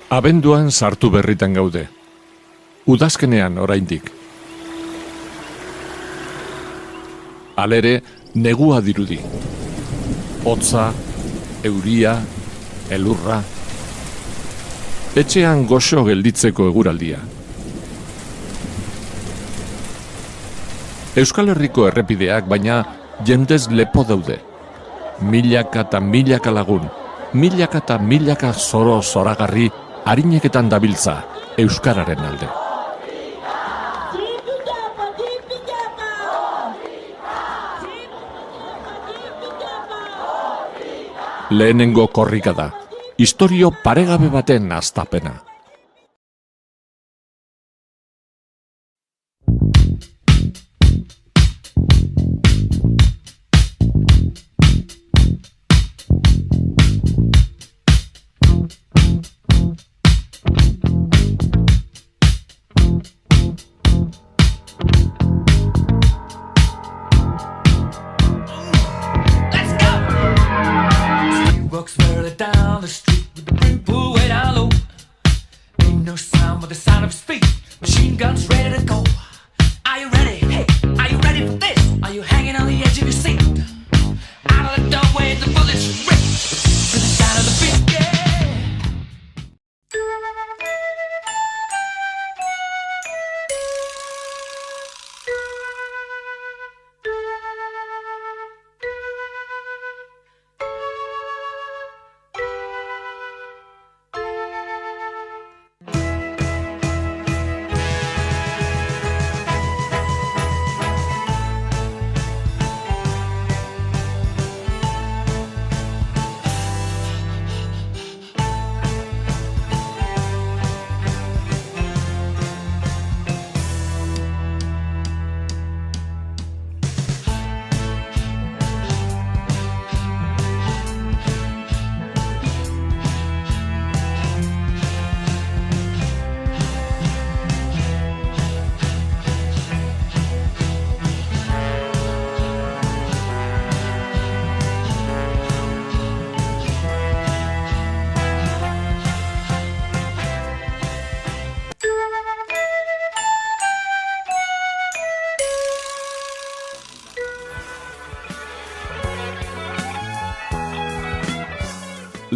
Abenduan sartu berritan gaude. Udazkenean oraindik. Halere, negua dirudi. Hotza, euria, elurra. Etxean goxo gelditzeko eguraldia. Euskal Herriko errepideak baina jendez lepo daude. Milaka eta milaka lagun, milaka eta milaka zoro zoragarri harineketan dabiltza euskararen alde. Lehenengo korrika da, istorio paregabe baten hastapena. Down the street with the brim pulled way down low. Ain't no sound but the sound of his feet. Machine guns ready to go. Are you ready? Hey, are you ready for this? Are you hanging on the edge of your seat? Out of the doorway, the bullets rip to the sound of the beat. Yeah.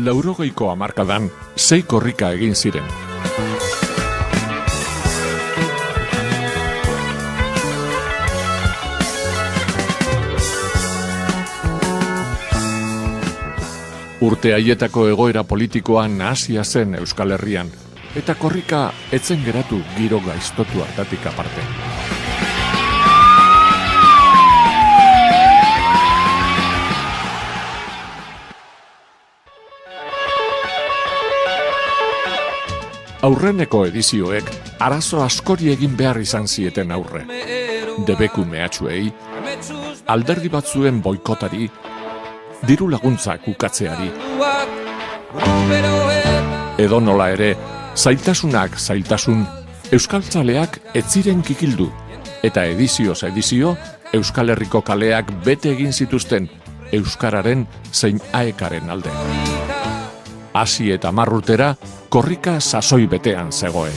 Laurogeiko hamarkadan 6 korrika egin ziren. Urte haietako egoera politikoa nahasia zen Euskal Herrian, eta korrika etzen geratu giro gaiztotu hartatik aparte. Aurreneko edizioek arazo askori egin behar izan zieten aurre. Debeku mehatxuei, alderdi batzuen boikotari, diru laguntzak ukatzeari. Edonola ere, zailtasunak zailtasun, euskaltzaleak ez ziren kikildu, eta edizioz edizio, Euskal Herriko kaleak bete egin zituzten euskararen zein aekaren alde. Hasi eta 10 urtera, korrika sasoi betean zegoen.